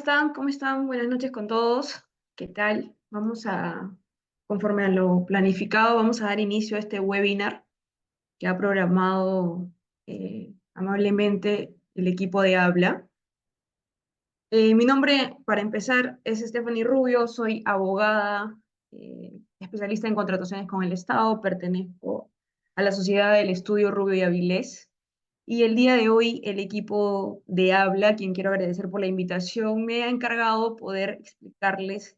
están? ¿Cómo están? Buenas noches con todos. ¿Qué tal? Conforme a lo planificado, vamos a dar inicio a este webinar que ha programado amablemente el equipo de Habla. Mi nombre, para empezar, es Stephanie Rubio, soy abogada, especialista en contrataciones con el Estado, pertenezco a la Sociedad del Estudio Rubio y Avilés. Y el día de hoy el equipo de Habla, quien quiero agradecer por la invitación, me ha encargado poder explicarles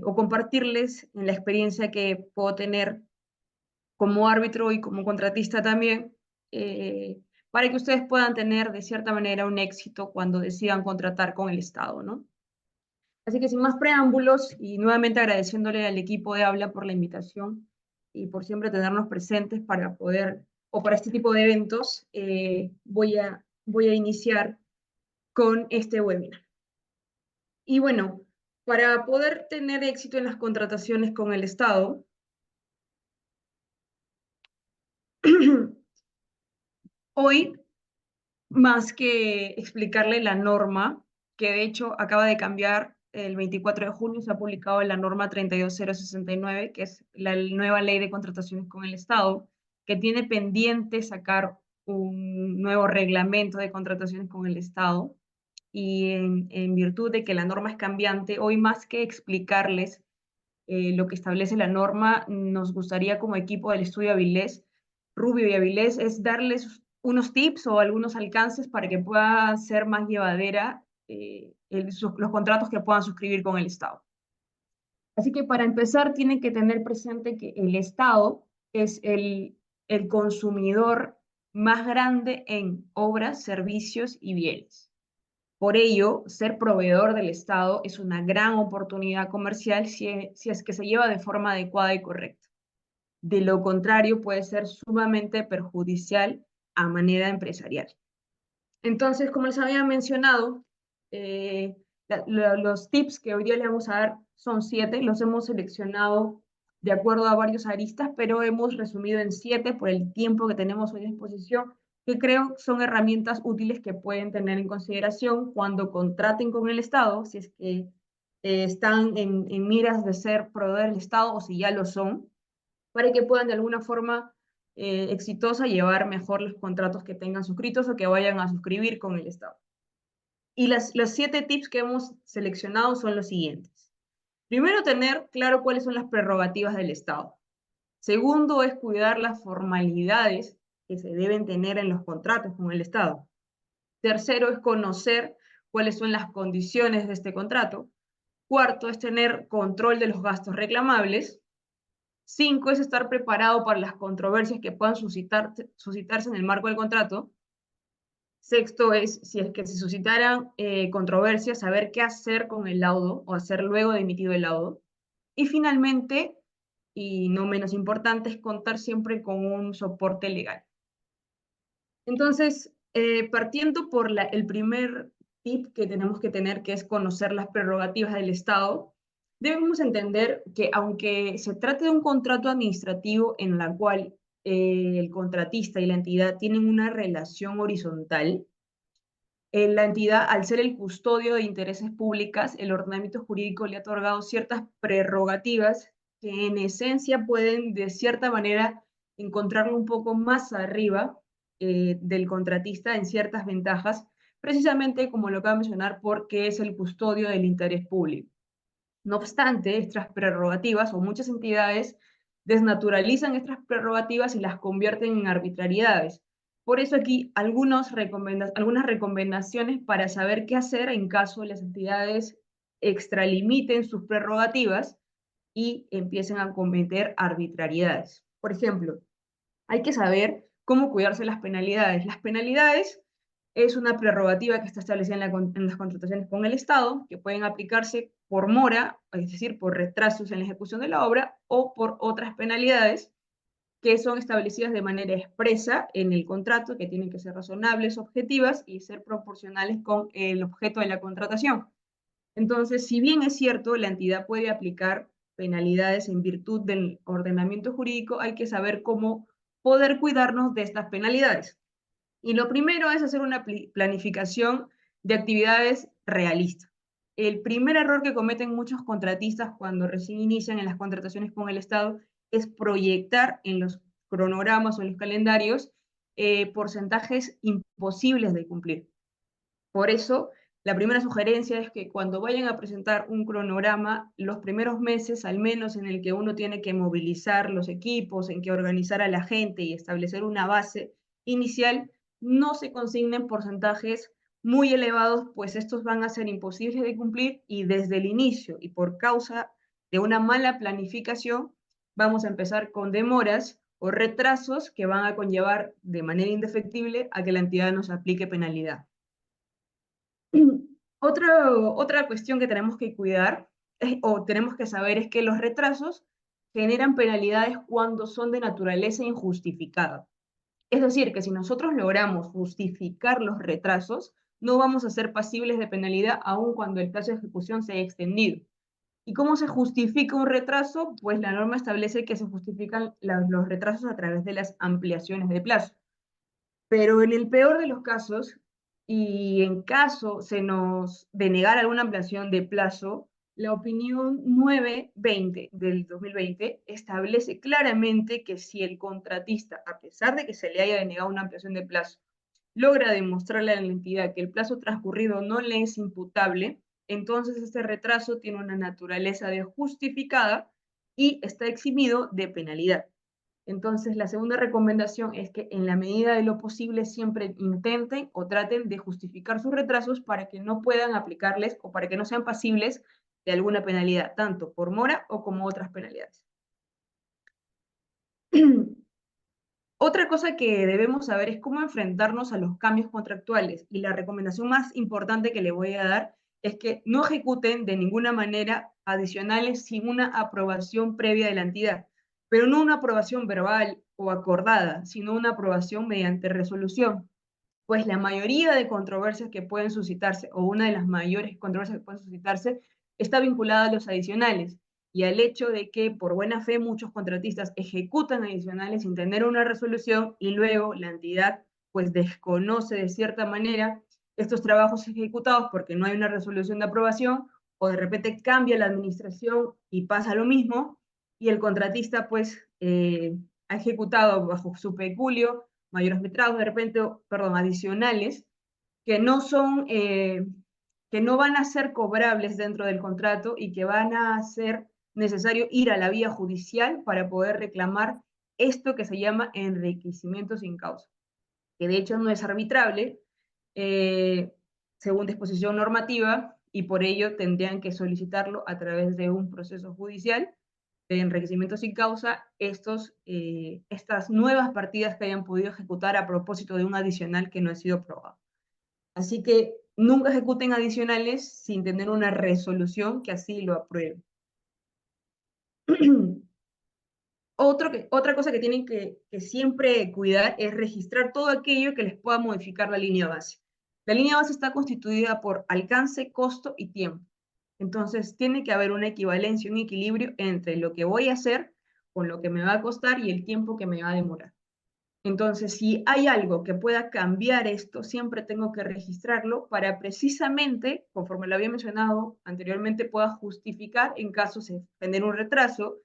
o compartirles en la experiencia que puedo tener como árbitro y como contratista también, eh, para que ustedes puedan tener de cierta manera un éxito cuando decidan contratar con el Estado, ¿no? Así que sin más preámbulos y nuevamente agradeciéndole al equipo de Habla por la invitación y por siempre tenernos presentes para poder, o para este tipo de eventos, voy a iniciar con este webinar. Y bueno, para poder tener éxito en las contrataciones con el Estado, hoy, más que explicarle la norma, que de hecho acaba de cambiar el 24 de junio, se ha publicado la norma 32069, que es la nueva ley de contrataciones con el Estado, que tiene pendiente sacar un nuevo reglamento de contrataciones con el Estado. Y en virtud de que la norma es cambiante, hoy más que explicarles lo que establece la norma, nos gustaría como equipo del estudio Avilés, Rubio y Avilés, es darles unos tips o algunos alcances para que pueda ser más llevadera los contratos que puedan suscribir con el Estado. Así que para empezar tienen que tener presente que el Estado es el consumidor más grande en obras, servicios y bienes. Por ello, ser proveedor del Estado es una gran oportunidad comercial si es que se lleva de forma adecuada y correcta. De lo contrario, puede ser sumamente perjudicial a manera empresarial. Entonces, como les había mencionado, eh, los tips que hoy día les vamos a dar son 7, los hemos seleccionado de acuerdo a varios aristas, pero hemos resumido en 7 por el tiempo que tenemos hoy a disposición, que creo son herramientas útiles que pueden tener en consideración cuando contraten con el Estado, si es que están en miras de ser proveedor del Estado o si ya lo son, para que puedan de alguna forma exitosa llevar mejor los contratos que tengan suscritos o que vayan a suscribir con el Estado. Y los 7 tips que hemos seleccionado son los siguientes. Primero, tener claro cuáles son las prerrogativas del Estado. Segundo, es cuidar las formalidades que se deben tener en los contratos con el Estado. Tercero, es conocer cuáles son las condiciones de este contrato. Cuarto, es tener control de los gastos reclamables. 5 es estar preparado para las controversias que puedan suscitarse en el marco del contrato. Sexto es, si es que se suscitaran controversias, saber qué hacer con el laudo o hacer luego de emitido el laudo. Y finalmente, y no menos importante, es contar siempre con un soporte legal. Entonces, partiendo por el primer tip que tenemos que tener, que es conocer las prerrogativas del Estado, debemos entender que aunque se trate de un contrato administrativo en la cual el contratista y la entidad tienen una relación horizontal, la entidad, al ser el custodio de intereses públicos, el ordenamiento jurídico le ha otorgado ciertas prerrogativas que en esencia pueden de cierta manera encontrarlo un poco más arriba del contratista en ciertas ventajas, precisamente como lo acabo de mencionar, porque es el custodio del interés público. No obstante, estas prerrogativas o muchas entidades desnaturalizan estas prerrogativas y las convierten en arbitrariedades. Por eso aquí algunas recomendaciones para saber qué hacer en caso las entidades extralimiten sus prerrogativas y empiecen a cometer arbitrariedades. Por ejemplo, hay que saber cómo cuidarse las penalidades. Las penalidades es una prerrogativa que está establecida en las contrataciones con el Estado, que pueden aplicarse por mora, es decir, por retrasos en la ejecución de la obra, o por otras penalidades que son establecidas de manera expresa en el contrato, que tienen que ser razonables, objetivas y ser proporcionales con el objeto de la contratación. Entonces, si bien es cierto, la entidad puede aplicar penalidades en virtud del ordenamiento jurídico, hay que saber cómo poder cuidarnos de estas penalidades. Y lo primero es hacer una planificación de actividades realistas. El primer error que cometen muchos contratistas cuando recién inician en las contrataciones con el Estado es proyectar en los cronogramas o en los calendarios porcentajes imposibles de cumplir. Por eso, la primera sugerencia es que cuando vayan a presentar un cronograma, los primeros meses, al menos en el que uno tiene que movilizar los equipos, en que organizar a la gente y establecer una base inicial, no se consignen porcentajes muy elevados, pues estos van a ser imposibles de cumplir y desde el inicio y por causa de una mala planificación, vamos a empezar con demoras o retrasos que van a conllevar de manera indefectible a que la entidad nos aplique penalidad. Otra cuestión que tenemos que cuidar o tenemos que saber es que los retrasos generan penalidades cuando son de naturaleza injustificada. Es decir, que si nosotros logramos justificar los retrasos, no vamos a ser pasibles de penalidad aun cuando el plazo de ejecución se haya extendido. ¿Y cómo se justifica un retraso? Pues la norma establece que se justifican los retrasos a través de las ampliaciones de plazo. Pero en el peor de los casos, y en caso se nos denegar alguna ampliación de plazo, la opinión 920 del 2020 establece claramente que si el contratista, a pesar de que se le haya denegado una ampliación de plazo, logra demostrarle a la entidad que el plazo transcurrido no le es imputable, entonces este retraso tiene una naturaleza de justificada y está eximido de penalidad. Entonces, la segunda recomendación es que en la medida de lo posible siempre intenten o traten de justificar sus retrasos para que no puedan aplicarles o para que no sean pasibles de alguna penalidad, tanto por mora o como otras penalidades. Otra cosa que debemos saber es cómo enfrentarnos a los cambios contractuales y la recomendación más importante que le voy a dar es que no ejecuten de ninguna manera adicionales sin una aprobación previa de la entidad, pero no una aprobación verbal o acordada, sino una aprobación mediante resolución, pues la mayoría de controversias que pueden suscitarse, o una de las mayores controversias que pueden suscitarse, está vinculada a los adicionales y al hecho de que por buena fe muchos contratistas ejecutan adicionales sin tener una resolución y luego la entidad pues desconoce de cierta manera estos trabajos ejecutados porque no hay una resolución de aprobación o de repente cambia la administración y pasa lo mismo y el contratista pues ha ejecutado bajo su peculio mayores metrados de repente, perdón, adicionales que no son, que no van a ser cobrables dentro del contrato y que van a ser necesario ir a la vía judicial para poder reclamar esto que se llama enriquecimiento sin causa, que de hecho no es arbitrable según disposición normativa y por ello tendrían que solicitarlo a través de un proceso judicial de enriquecimiento sin causa estas nuevas partidas que hayan podido ejecutar a propósito de un adicional que no ha sido aprobado. Así que nunca ejecuten adicionales sin tener una resolución que así lo apruebe. Otra cosa que tienen que siempre cuidar es registrar todo aquello que les pueda modificar la línea base. La línea base está constituida por alcance, costo y tiempo. Entonces, tiene que haber una equivalencia, un equilibrio entre lo que voy a hacer con lo que me va a costar y el tiempo que me va a demorar. Entonces, si hay algo que pueda cambiar esto, siempre tengo que registrarlo para precisamente, conforme lo había mencionado anteriormente, pueda justificar en caso de tener un retraso,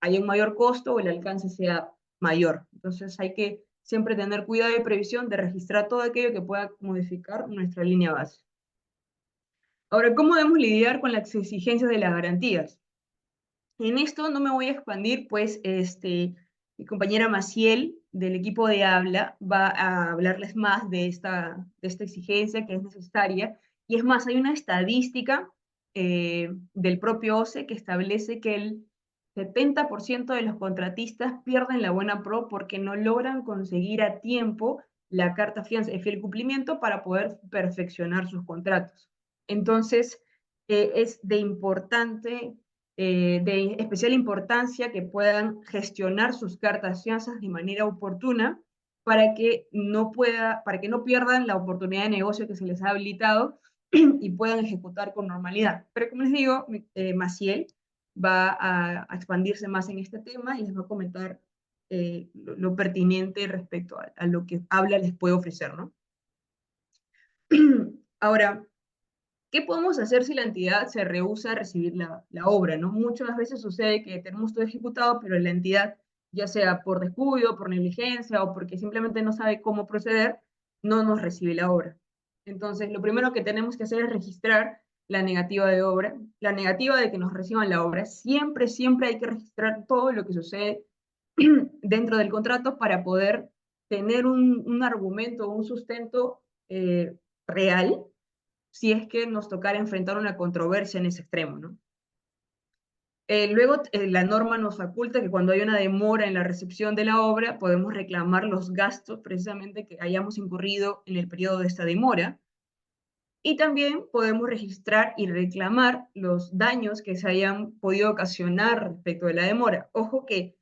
haya un mayor costo o el alcance sea mayor. Entonces, hay que siempre tener cuidado y previsión de registrar todo aquello que pueda modificar nuestra línea base. Ahora, ¿cómo debemos lidiar con las exigencias de las garantías? En esto no me voy a expandir, pues mi compañera Maciel del equipo de Habla va a hablarles más de esta exigencia que es necesaria. Y es más, hay una estadística del propio OCE que establece que el 70% de los contratistas pierden la buena pro porque no logran conseguir a tiempo la carta fianza de fiel cumplimiento para poder perfeccionar sus contratos. Entonces, es de especial importancia que puedan gestionar sus cartas fianzas de manera oportuna para que no pierdan la oportunidad de negocio que se les ha habilitado y puedan ejecutar con normalidad. Pero como les digo, Maciel va a expandirse más en este tema y les va a comentar lo pertinente respecto a lo que Habla les puede ofrecer, ¿no? Ahora, ¿qué podemos hacer si la entidad se rehúsa a recibir la obra, ¿no? Muchas veces sucede que tenemos todo ejecutado, pero la entidad, ya sea por descuido, por negligencia o porque simplemente no sabe cómo proceder, no nos recibe la obra. Entonces, lo primero que tenemos que hacer es registrar la negativa de obra, la negativa de que nos reciban la obra. Siempre, siempre hay que registrar todo lo que sucede dentro del contrato para poder tener un argumento, un sustento real si es que nos tocara enfrentar una controversia en ese extremo, ¿no? Luego, la norma nos faculta que cuando hay una demora en la recepción de la obra, podemos reclamar los gastos precisamente que hayamos incurrido en el periodo de esta demora. Y también podemos registrar y reclamar los daños que se hayan podido ocasionar respecto de la demora. Ojo que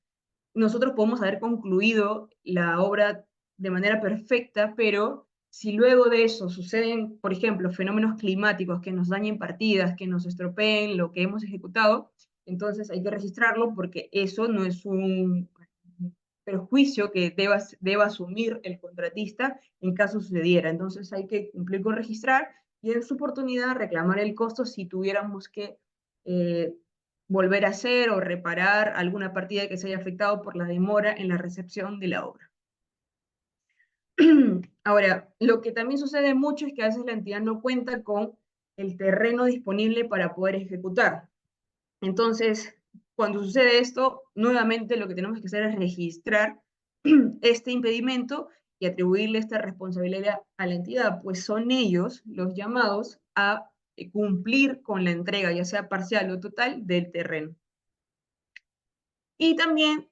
nosotros podemos haber concluido la obra de manera perfecta, pero si luego de eso suceden, por ejemplo, fenómenos climáticos que nos dañen partidas, que nos estropeen lo que hemos ejecutado, entonces hay que registrarlo porque eso no es un perjuicio que deba asumir el contratista en caso sucediera. Entonces hay que cumplir con registrar y en su oportunidad reclamar el costo si tuviéramos que eh, volver a hacer o reparar alguna partida que se haya afectado por la demora en la recepción de la obra. Ahora, lo que también sucede mucho es que a veces la entidad no cuenta con el terreno disponible para poder ejecutar. Entonces, cuando sucede esto, nuevamente lo que tenemos que hacer es registrar este impedimento y atribuirle esta responsabilidad a la entidad, pues son ellos los llamados a cumplir con la entrega, ya sea parcial o total, del terreno. Y también,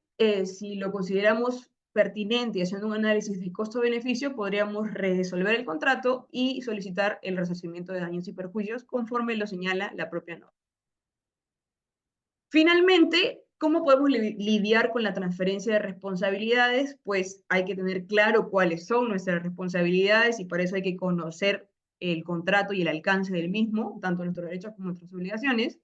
si lo consideramos pertinente y haciendo un análisis de costo-beneficio, podríamos resolver el contrato y solicitar el resarcimiento de daños y perjuicios conforme lo señala la propia norma. Finalmente, ¿cómo podemos lidiar con la transferencia de responsabilidades? Pues hay que tener claro cuáles son nuestras responsabilidades y para eso hay que conocer el contrato y el alcance del mismo, tanto nuestros derechos como nuestras obligaciones,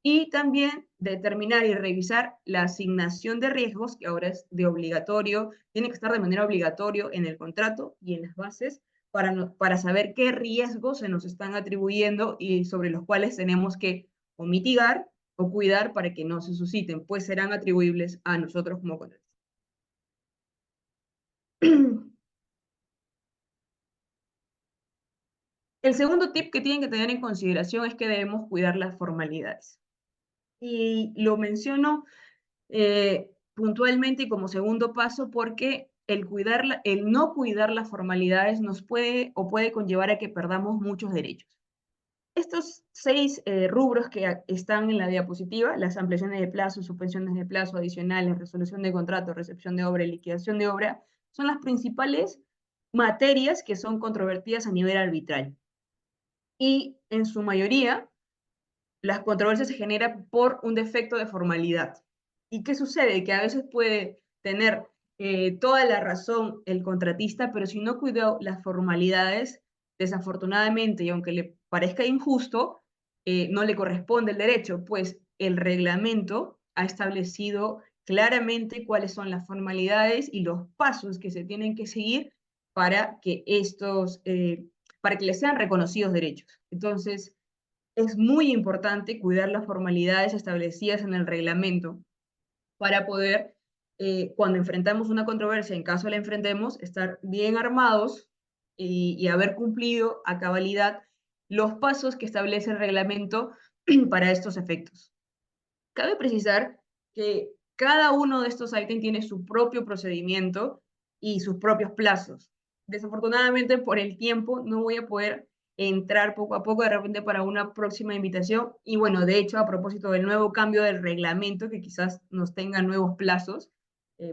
y también determinar y revisar la asignación de riesgos, que ahora es de obligatorio, tiene que estar de manera obligatoria en el contrato y en las bases para saber qué riesgos se nos están atribuyendo y sobre los cuales tenemos que o mitigar o cuidar para que no se susciten, pues serán atribuibles a nosotros como contratistas. El segundo tip que tienen que tener en consideración es que debemos cuidar las formalidades. Y lo menciono puntualmente y como segundo paso porque el no cuidar las formalidades nos puede o puede conllevar a que perdamos muchos derechos. Estos 6 rubros que están en la diapositiva, las ampliaciones de plazo, suspensiones de plazo adicionales, resolución de contrato, recepción de obra y liquidación de obra, son las principales materias que son controvertidas a nivel arbitral. Y en su mayoría, las controversias se generan por un defecto de formalidad. ¿Y qué sucede? Que a veces puede tener toda la razón el contratista, pero si no cuidó las formalidades, desafortunadamente, y aunque le parezca injusto, no le corresponde el derecho, pues el reglamento ha establecido claramente cuáles son las formalidades y los pasos que se tienen que seguir para que para que les sean reconocidos derechos. Entonces, es muy importante cuidar las formalidades establecidas en el reglamento para poder, cuando enfrentamos una controversia, en caso la enfrentemos, estar bien armados y haber cumplido a cabalidad los pasos que establece el reglamento para estos efectos. Cabe precisar que cada uno de estos ítems tiene su propio procedimiento y sus propios plazos. Desafortunadamente, por el tiempo, no voy a poder entrar poco a poco de repente para una próxima invitación. Y bueno, de hecho, a propósito del nuevo cambio del reglamento, que quizás nos tenga nuevos plazos,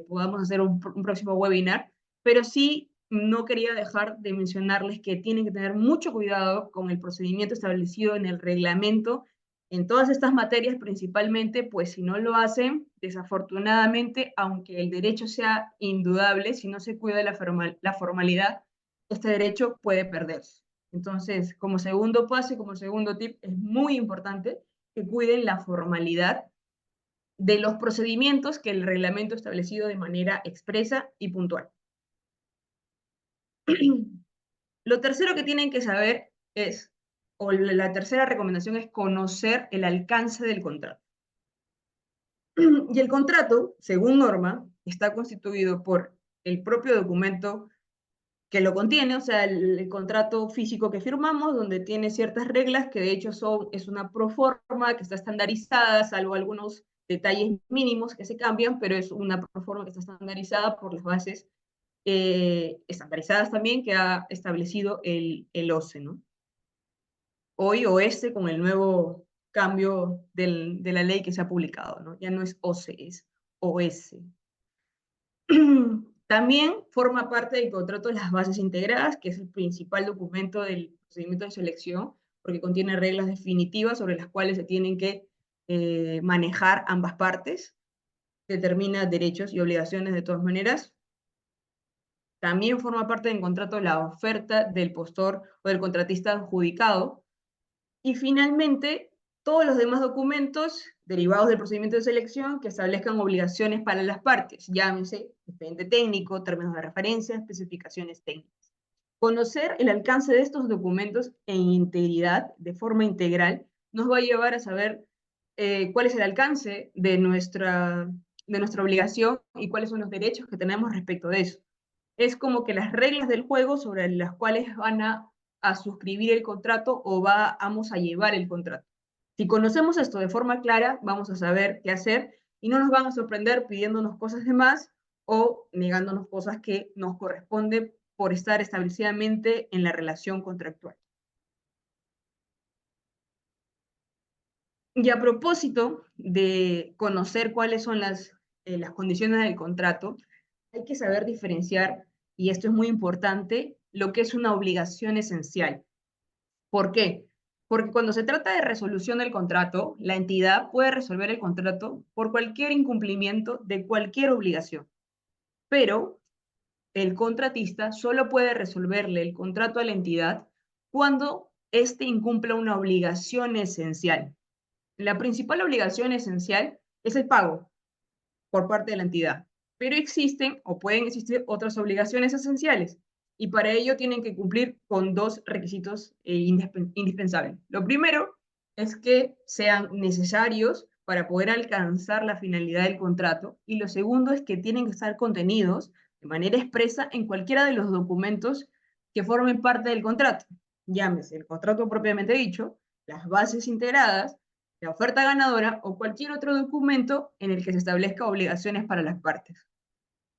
podamos hacer un próximo webinar, pero sí no quería dejar de mencionarles que tienen que tener mucho cuidado con el procedimiento establecido en el reglamento en todas estas materias principalmente, pues si no lo hacen, desafortunadamente, aunque el derecho sea indudable, si no se cuida la formalidad, este derecho puede perderse. Entonces, como segundo paso y como segundo tip, es muy importante que cuiden la formalidad de los procedimientos que el reglamento ha establecido de manera expresa y puntual. Lo tercero que tienen que saber o la tercera recomendación es conocer el alcance del contrato. Y el contrato, según norma, está constituido por el propio documento que lo contiene, o sea, el contrato físico que firmamos, donde tiene ciertas reglas que de hecho es una proforma que está estandarizada, salvo algunos detalles mínimos que se cambian, pero es una proforma que está estandarizada por las bases estandarizadas también que ha establecido el OCE, ¿no? Hoy OS con el nuevo cambio de la ley que se ha publicado, ¿no? Ya no es OCE, es OS. También forma parte del contrato de las bases integradas, que es el principal documento del procedimiento de selección, porque contiene reglas definitivas sobre las cuales se tienen que manejar ambas partes, determina derechos y obligaciones de todas maneras. También forma parte del contrato la oferta del postor o del contratista adjudicado. Y finalmente, todos los demás documentos derivados del procedimiento de selección que establezcan obligaciones para las partes, llámese expediente técnico, términos de referencia, especificaciones técnicas. Conocer el alcance de estos documentos en integridad, de forma integral, nos va a llevar a saber cuál es el alcance de nuestra obligación y cuáles son los derechos que tenemos respecto de eso. Es como que las reglas del juego sobre las cuales van a suscribir el contrato o vamos a llevar el contrato. Si conocemos esto de forma clara, vamos a saber qué hacer y no nos van a sorprender pidiéndonos cosas de más o negándonos cosas que nos corresponden por estar establecidamente en la relación contractual. Y a propósito de conocer cuáles son las condiciones del contrato, hay que saber diferenciar, y esto es muy importante, lo que es una obligación esencial. ¿Por qué? Porque cuando se trata de resolución del contrato, la entidad puede resolver el contrato por cualquier incumplimiento de cualquier obligación, pero el contratista solo puede resolverle el contrato a la entidad cuando éste incumpla una obligación esencial. La principal obligación esencial es el pago por parte de la entidad, pero existen o pueden existir otras obligaciones esenciales y para ello tienen que cumplir con dos requisitos indispensables. Lo primero es que sean necesarios para poder alcanzar la finalidad del contrato y lo segundo es que tienen que estar contenidos de manera expresa en cualquiera de los documentos que formen parte del contrato. Llámese el contrato propiamente dicho, las bases integradas, la oferta ganadora o cualquier otro documento en el que se establezca obligaciones para las partes.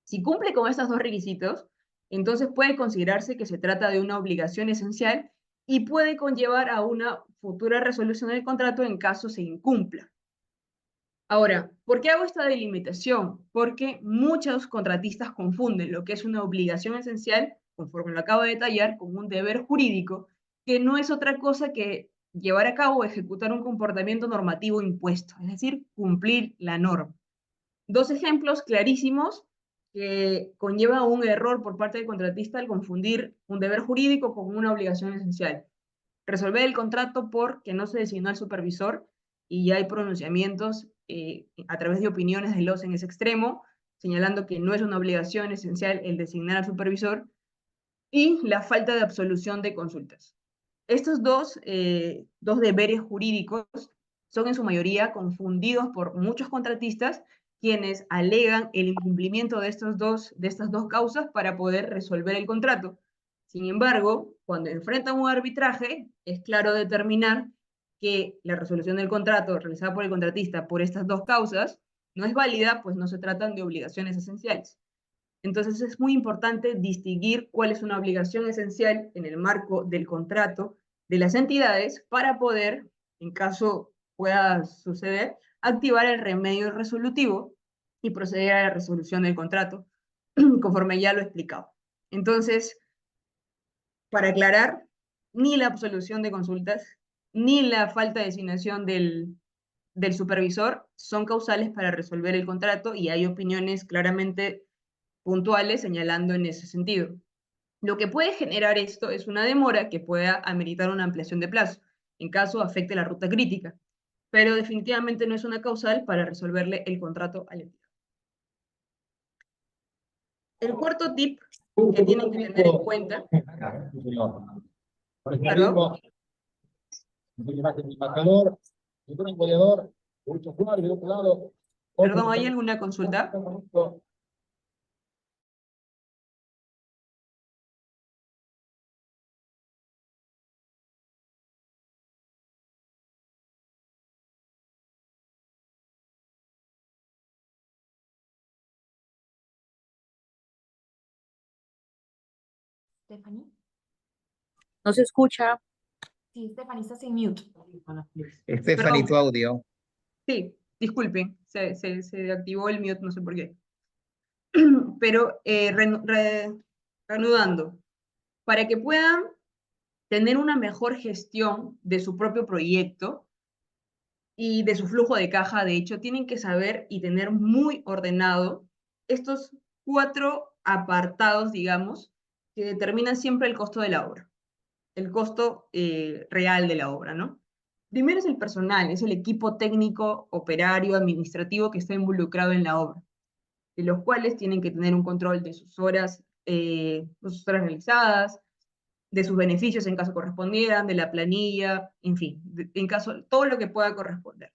Si cumple con estos dos requisitos, entonces puede considerarse que se trata de una obligación esencial y puede conllevar a una futura resolución del contrato en caso se incumpla. Ahora, ¿por qué hago esta delimitación? Porque muchos contratistas confunden lo que es una obligación esencial, conforme lo acabo de detallar, con un deber jurídico, que no es otra cosa que llevar a cabo o ejecutar un comportamiento normativo impuesto, es decir, cumplir la norma. Dos ejemplos clarísimos que conllevan un error por parte del contratista al confundir un deber jurídico con una obligación esencial. Resolver el contrato porque no se designó al supervisor y ya hay pronunciamientos a través de opiniones de los en ese extremo, señalando que no es una obligación esencial el designar al supervisor, y la falta de absolución de consultas. Estos dos deberes jurídicos son en su mayoría confundidos por muchos contratistas quienes alegan el incumplimiento de estas dos causas para poder resolver el contrato. Sin embargo, cuando enfrentan un arbitraje, es claro determinar que la resolución del contrato realizada por el contratista por estas dos causas no es válida, pues no se tratan de obligaciones esenciales. Entonces es muy importante distinguir cuál es una obligación esencial en el marco del contrato de las entidades para poder, en caso pueda suceder, activar el remedio resolutivo y proceder a la resolución del contrato, conforme ya lo he explicado. Entonces, para aclarar, ni la absolución de consultas, ni la falta de designación del supervisor son causales para resolver el contrato y hay opiniones claramente puntuales señalando en ese sentido. Lo que puede generar esto es una demora que pueda ameritar una ampliación de plazo, en caso afecte la ruta crítica, pero definitivamente no es una causal para resolverle el contrato al entidad. El cuarto tip que tienen que tener en cuenta ¿Perdón? Imagen del marcador, un goleador, mucho jugadores de otro lado. ¿Perdón, hay alguna consulta? Stephanie. No se escucha. Sí, Stephanie, estás en mute. Stephanie, Perdón. tu audio. Sí, disculpen, se activó el mute, no sé por qué. Pero reanudando, para que puedan tener una mejor gestión de su propio proyecto y de su flujo de caja, de hecho, tienen que saber y tener muy ordenado estos 4 apartados, digamos, que determinan siempre el costo de la obra, el costo real de la obra, ¿no? Primero es el personal, es el equipo técnico, operario, administrativo que está involucrado en la obra, de los cuales tienen que tener un control de sus horas realizadas, de sus beneficios en caso correspondieran, de la planilla, en fin, en caso, todo lo que pueda corresponder.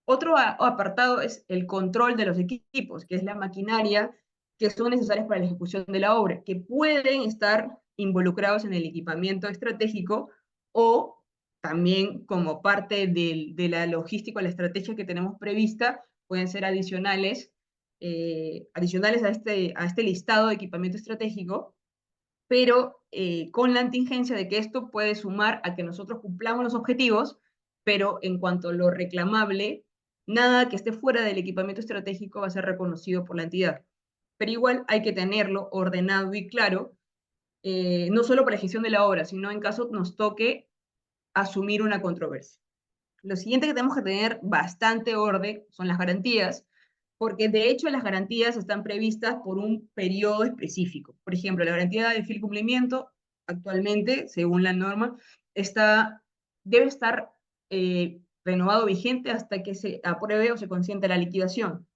Otro apartado es el control de los equipos, que es la maquinaria que son necesarias para la ejecución de la obra, que pueden estar involucrados en el equipamiento estratégico o también como parte de la logística o la estrategia que tenemos prevista, pueden ser adicionales a este listado de equipamiento estratégico, pero con la contingencia de que esto puede sumar a que nosotros cumplamos los objetivos, pero en cuanto a lo reclamable, nada que esté fuera del equipamiento estratégico va a ser reconocido por la entidad. Pero igual hay que tenerlo ordenado y claro, no solo para la gestión de la obra, sino en caso nos toque asumir una controversia. Lo siguiente que tenemos que tener bastante orden son las garantías, porque de hecho las garantías están previstas por un periodo específico. Por ejemplo, la garantía de fiel cumplimiento actualmente, según la norma, debe estar renovado vigente hasta que se apruebe o se consienta la liquidación.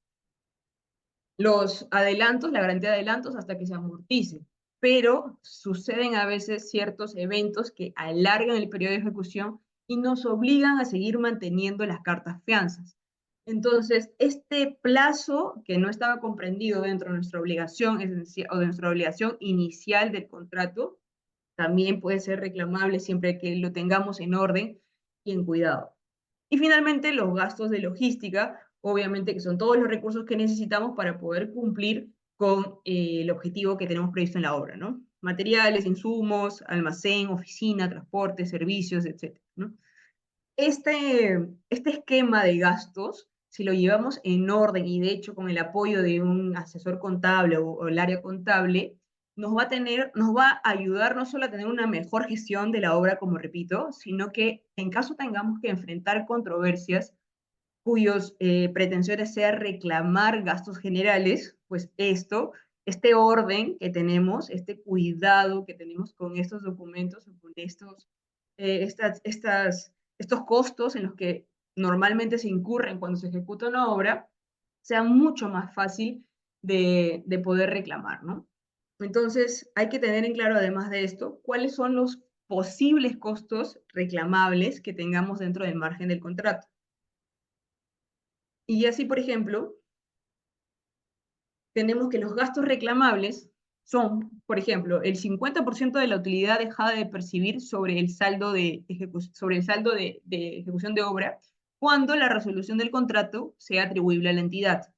Los adelantos, la garantía de adelantos hasta que se amortice, pero suceden a veces ciertos eventos que alargan el periodo de ejecución y nos obligan a seguir manteniendo las cartas fianzas. Entonces, este plazo que no estaba comprendido dentro de nuestra obligación esencial o de nuestra obligación inicial del contrato, también puede ser reclamable siempre que lo tengamos en orden y en cuidado. Y finalmente, los gastos de logística, obviamente que son todos los recursos que necesitamos para poder cumplir con el objetivo que tenemos previsto en la obra, ¿no? Materiales, insumos, almacén, oficina, transporte, servicios, etc., ¿no? Este esquema de gastos, si lo llevamos en orden y de hecho con el apoyo de un asesor contable o el área contable, nos va a ayudar no solo a tener una mejor gestión de la obra, como repito, sino que en caso tengamos que enfrentar controversias cuyos pretensiones sea reclamar gastos generales, pues este orden que tenemos, este cuidado que tenemos con estos documentos o con estos costos en los que normalmente se incurren cuando se ejecuta una obra, sea mucho más fácil de poder reclamar, ¿no? Entonces, hay que tener en claro, además de esto, cuáles son los posibles costos reclamables que tengamos dentro del margen del contrato. Y así, por ejemplo, tenemos que los gastos reclamables son, por ejemplo, el 50% de la utilidad dejada de percibir sobre el saldo de ejecución de obra cuando la resolución del contrato sea atribuible a la entidad.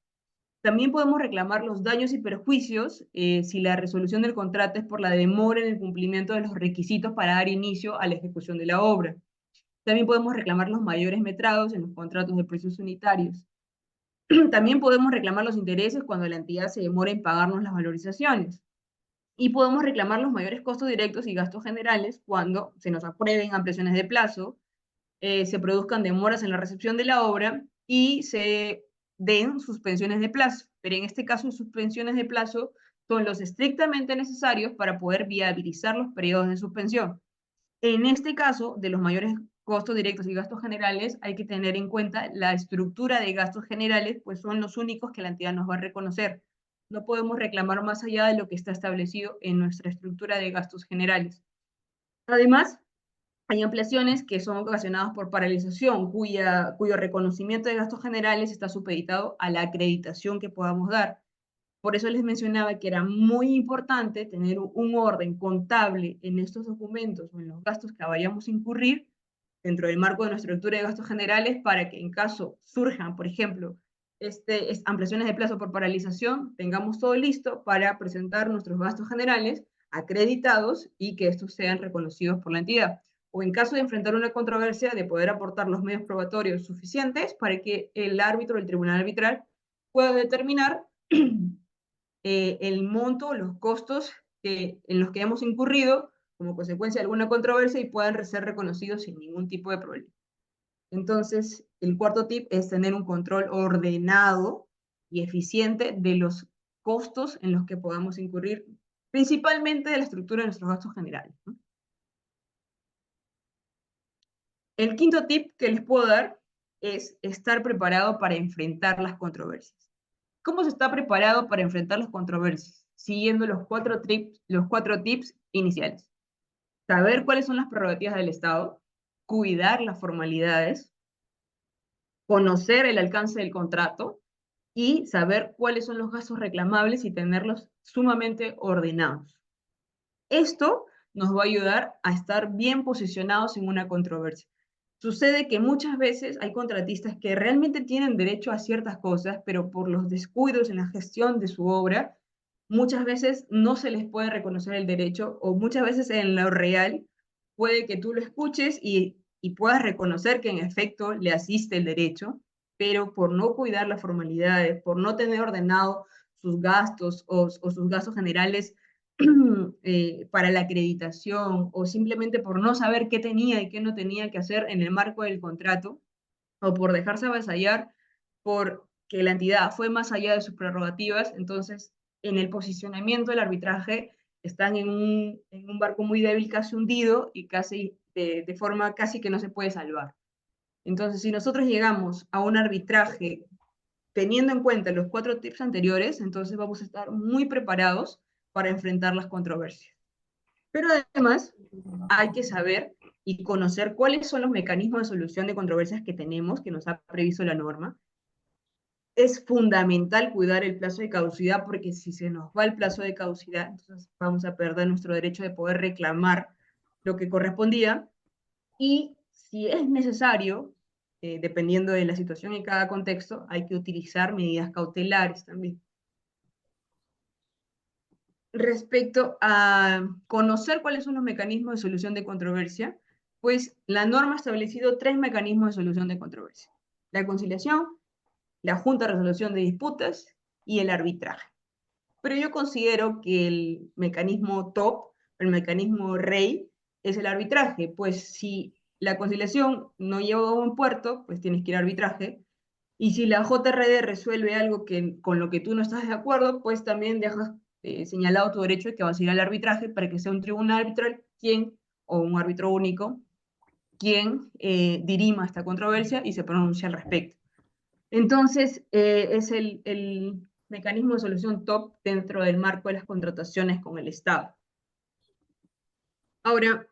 También podemos reclamar los daños y perjuicios si la resolución del contrato es por la demora en el cumplimiento de los requisitos para dar inicio a la ejecución de la obra. También podemos reclamar los mayores metrados en los contratos de precios unitarios. También podemos reclamar los intereses cuando la entidad se demora en pagarnos las valorizaciones. Y podemos reclamar los mayores costos directos y gastos generales cuando se nos aprueben ampliaciones de plazo, se produzcan demoras en la recepción de la obra y se den suspensiones de plazo. Pero en este caso, suspensiones de plazo son los estrictamente necesarios para poder viabilizar los periodos de suspensión. En este caso, de los mayores costos directos y gastos generales, hay que tener en cuenta la estructura de gastos generales, pues son los únicos que la entidad nos va a reconocer. No podemos reclamar más allá de lo que está establecido en nuestra estructura de gastos generales. Además, hay ampliaciones que son ocasionadas por paralización, cuyo reconocimiento de gastos generales está supeditado a la acreditación que podamos dar. Por eso les mencionaba que era muy importante tener un orden contable en estos documentos o en los gastos que vayamos a incurrir dentro del marco de nuestra estructura de gastos generales para que en caso surjan, por ejemplo, ampliaciones de plazo por paralización, tengamos todo listo para presentar nuestros gastos generales acreditados y que estos sean reconocidos por la entidad. O en caso de enfrentar una controversia, de poder aportar los medios probatorios suficientes para que el árbitro, el tribunal arbitral, pueda determinar el monto, los costos en los que hemos incurrido como consecuencia de alguna controversia y puedan ser reconocidos sin ningún tipo de problema. Entonces, el cuarto tip es tener un control ordenado y eficiente de los costos en los que podamos incurrir, principalmente de la estructura de nuestros gastos generales, ¿no? El quinto tip que les puedo dar es estar preparado para enfrentar las controversias. ¿Cómo se está preparado para enfrentar las controversias? Siguiendo los cuatro tips iniciales. Saber cuáles son las prerrogativas del Estado, cuidar las formalidades, conocer el alcance del contrato y saber cuáles son los gastos reclamables y tenerlos sumamente ordenados. Esto nos va a ayudar a estar bien posicionados en una controversia. Sucede que muchas veces hay contratistas que realmente tienen derecho a ciertas cosas, pero por los descuidos en la gestión de su obra, muchas veces no se les puede reconocer el derecho, o muchas veces en lo real puede que tú lo escuches y puedas reconocer que en efecto le asiste el derecho, pero por no cuidar las formalidades, por no tener ordenado sus gastos o sus gastos generales para la acreditación o simplemente por no saber qué tenía y qué no tenía que hacer en el marco del contrato o por dejarse avasallar porque la entidad fue más allá de sus prerrogativas, entonces en el posicionamiento del arbitraje están en un barco muy débil, casi hundido y casi de forma casi que no se puede salvar. Entonces, si nosotros llegamos a un arbitraje teniendo en cuenta los cuatro tips anteriores, entonces vamos a estar muy preparados para enfrentar las controversias. Pero además hay que saber y conocer cuáles son los mecanismos de solución de controversias que tenemos, que nos ha previsto la norma. Es fundamental cuidar el plazo de caducidad porque si se nos va el plazo de caducidad, entonces vamos a perder nuestro derecho de poder reclamar lo que correspondía. Y si es necesario, dependiendo de la situación en cada contexto, hay que utilizar medidas cautelares también. Respecto a conocer cuáles son los mecanismos de solución de controversia, pues la norma ha establecido 3 mecanismos de solución de controversia: la conciliación, la junta de resolución de disputas y el arbitraje. Pero yo considero que el mecanismo top, el mecanismo rey, es el arbitraje, pues si la conciliación no lleva a buen puerto, pues tienes que ir a arbitraje, y si la JRD resuelve algo con lo que tú no estás de acuerdo, pues también dejas señalado tu derecho de que vas a ir al arbitraje para que sea un tribunal arbitral o un árbitro único, quien dirima esta controversia y se pronuncie al respecto. Entonces, es el mecanismo de solución top dentro del marco de las contrataciones con el Estado. Ahora,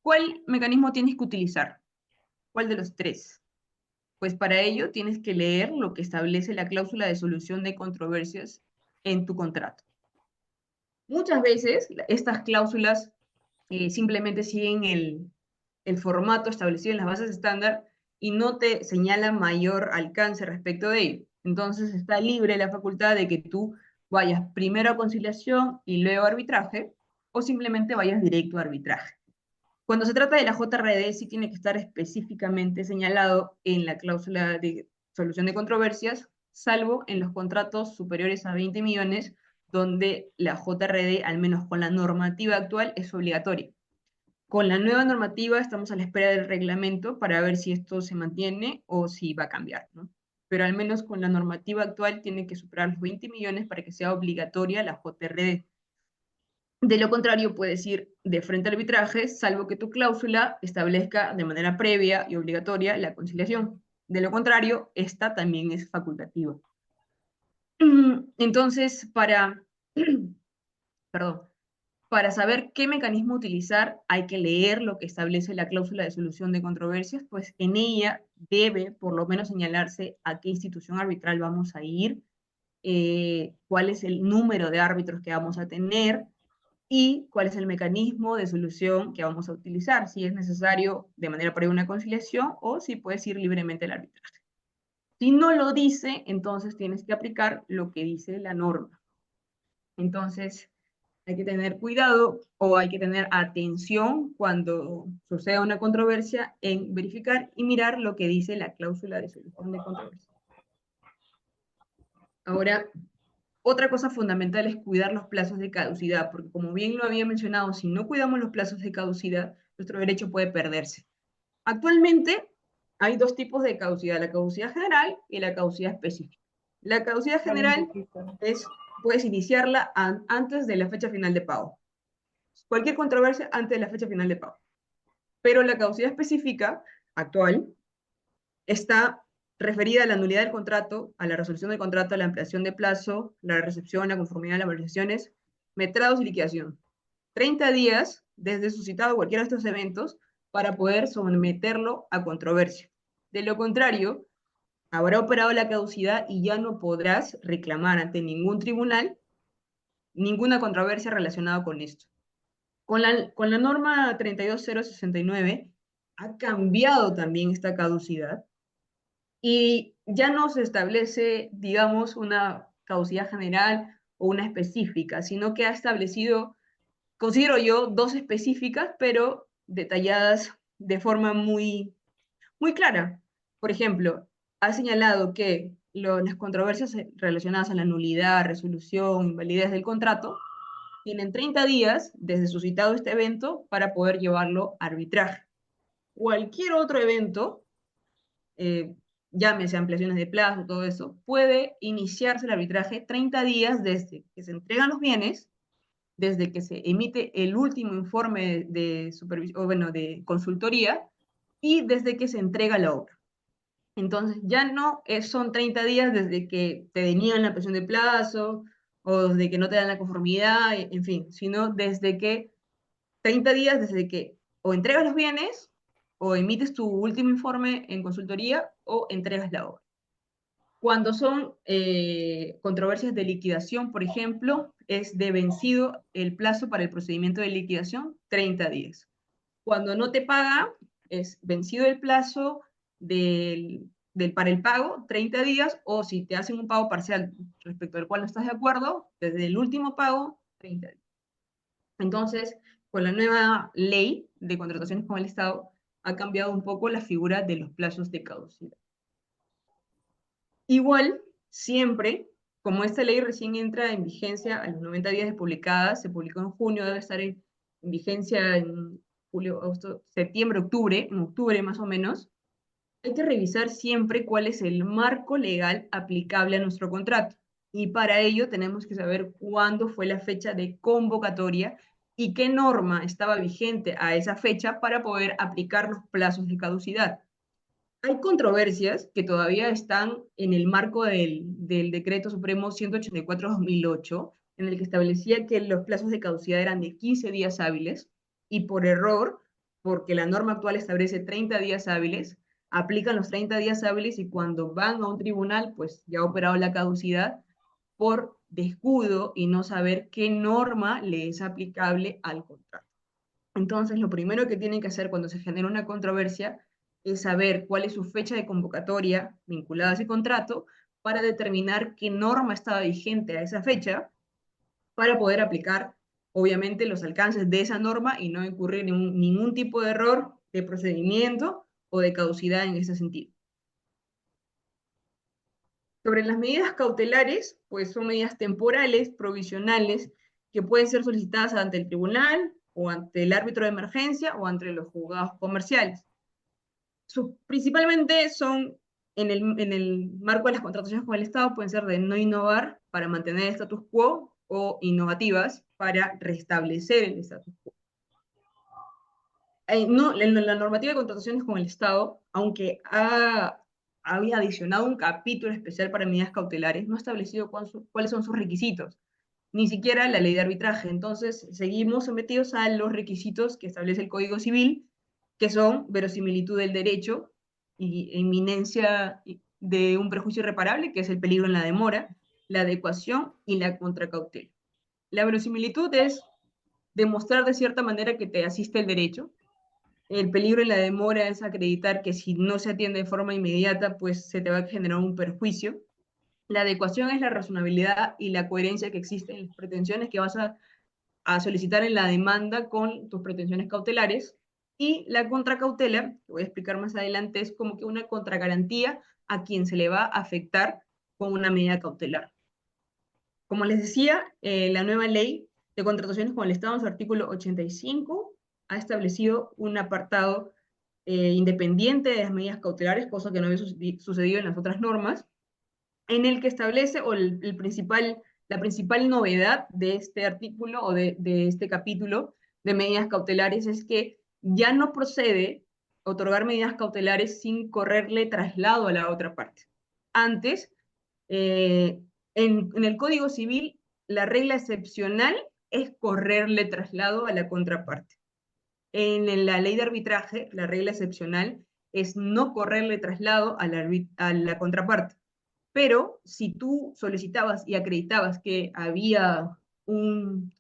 ¿cuál mecanismo tienes que utilizar? ¿Cuál de los 3? Pues para ello tienes que leer lo que establece la cláusula de solución de controversias en tu contrato. Muchas veces estas cláusulas simplemente siguen el formato establecido en las bases estándar y no te señalan mayor alcance respecto de ello. Entonces está libre la facultad de que tú vayas primero a conciliación y luego a arbitraje, o simplemente vayas directo a arbitraje. Cuando se trata de la JRD, sí tiene que estar específicamente señalado en la cláusula de solución de controversias, salvo en los contratos superiores a 20 millones, donde la JRD, al menos con la normativa actual, es obligatoria. Con la nueva normativa estamos a la espera del reglamento para ver si esto se mantiene o si va a cambiar, ¿no? Pero al menos con la normativa actual tiene que superar los 20 millones para que sea obligatoria la JRD. De lo contrario, puedes ir de frente al arbitraje, salvo que tu cláusula establezca de manera previa y obligatoria la conciliación. De lo contrario, esta también es facultativa. Entonces, perdón, para saber qué mecanismo utilizar, hay que leer lo que establece la cláusula de solución de controversias, pues en ella debe por lo menos señalarse a qué institución arbitral vamos a ir, cuál es el número de árbitros que vamos a tener y cuál es el mecanismo de solución que vamos a utilizar, si es necesario de manera previa una conciliación o si puedes ir libremente al arbitraje. Si no lo dice, entonces tienes que aplicar lo que dice la norma. Entonces, hay que tener cuidado o hay que tener atención cuando suceda una controversia en verificar y mirar lo que dice la cláusula de solución de controversia. Ahora, otra cosa fundamental es cuidar los plazos de caducidad, porque como bien lo había mencionado, si no cuidamos los plazos de caducidad, nuestro derecho puede perderse. Actualmente hay dos tipos de caducidad, la caducidad general y la caducidad específica. La caducidad general puedes iniciarla antes de la fecha final de pago. Cualquier controversia antes de la fecha final de pago. Pero la caducidad específica actual está referida a la nulidad del contrato, a la resolución del contrato, a la ampliación de plazo, la recepción, la conformidad, las valorizaciones, metrados y liquidación. 30 días desde suscitado cualquiera de estos eventos para poder someterlo a controversia. De lo contrario, habrá operado la caducidad y ya no podrás reclamar ante ningún tribunal ninguna controversia relacionada con esto. Con la norma 32069 ha cambiado también esta caducidad y ya no se establece, digamos, una caducidad general o una específica, sino que ha establecido, considero yo, dos específicas, pero detalladas de forma muy clara. Por ejemplo, ha señalado que las controversias relacionadas a la nulidad, resolución, invalidez del contrato tienen 30 días desde suscitado este evento para poder llevarlo a arbitraje. Cualquier otro evento, llámese ampliaciones de plazo, todo eso, puede iniciarse el arbitraje 30 días desde que se entregan los bienes, desde que se emite el último informe de supervisión, bueno, de consultoría, y desde que se entrega la obra. Entonces, ya no son 30 días desde que te deniegan la ampliación de plazo, o desde que no te dan la conformidad, en fin, sino desde que 30 días desde que o entregas los bienes, o emites tu último informe en consultoría, o entregas la obra. Cuando son controversias de liquidación, por ejemplo, es de vencido el plazo para el procedimiento de liquidación, 30 días. Cuando no te paga, es vencido el plazo para el pago, 30 días, o si te hacen un pago parcial respecto al cual no estás de acuerdo, desde el último pago, 30 días. Entonces, con la nueva ley de contrataciones con el Estado, ha cambiado un poco la figura de los plazos de caducidad. Igual, siempre, como esta ley recién entra en vigencia a los 90 días de publicada, se publicó en junio, debe estar en vigencia en julio, agosto, septiembre, octubre, en octubre más o menos, hay que revisar siempre cuál es el marco legal aplicable a nuestro contrato. Y para ello tenemos que saber cuándo fue la fecha de convocatoria y qué norma estaba vigente a esa fecha para poder aplicar los plazos de caducidad. Hay controversias que todavía están en el marco del Decreto Supremo 184/2008, en el que establecía que los plazos de caducidad eran de 15 días hábiles, y por error, porque la norma actual establece 30 días hábiles, aplican los 30 días hábiles y cuando van a un tribunal, pues ya ha operado la caducidad por descuido y no saber qué norma le es aplicable al contrato. Entonces, lo primero que tienen que hacer cuando se genera una controversia es saber cuál es su fecha de convocatoria vinculada a ese contrato para determinar qué norma estaba vigente a esa fecha para poder aplicar, obviamente, los alcances de esa norma y no incurrir en ningún tipo de error de procedimiento o de caducidad en ese sentido. Sobre las medidas cautelares, pues son medidas temporales, provisionales, que pueden ser solicitadas ante el tribunal o ante el árbitro de emergencia o ante los juzgados comerciales. Principalmente son, en el marco de las contrataciones con el Estado, pueden ser de no innovar para mantener el status quo o innovativas para restablecer el status quo. No, la normativa de contrataciones con el Estado, aunque ha había adicionado un capítulo especial para medidas cautelares, no ha establecido cuáles son sus requisitos, ni siquiera la ley de arbitraje. Entonces, seguimos sometidos a los requisitos que establece el Código Civil, que son verosimilitud del derecho y inminencia de un perjuicio irreparable, que es el peligro en la demora, la adecuación y la contracautela. La verosimilitud es demostrar de cierta manera que te asiste el derecho. El peligro en la demora es acreditar que si no se atiende de forma inmediata, pues se te va a generar un perjuicio. La adecuación es la razonabilidad y la coherencia que existe en las pretensiones que vas a solicitar en la demanda con tus pretensiones cautelares. Y la contracautela, que voy a explicar más adelante, es como que una contragarantía a quien se le va a afectar con una medida cautelar. Como les decía, la nueva ley de contrataciones con el Estado en su artículo 85 ha establecido un apartado independiente de las medidas cautelares, cosa que no había sucedido en las otras normas, en el que establece, o la principal novedad de este artículo o de este capítulo de medidas cautelares es que ya no procede otorgar medidas cautelares sin correrle traslado a la otra parte. Antes, en el Código Civil, la regla excepcional es correrle traslado a la contraparte. En la ley de arbitraje, la regla excepcional es no correrle traslado a la contraparte. Pero si tú solicitabas y acreditabas que había un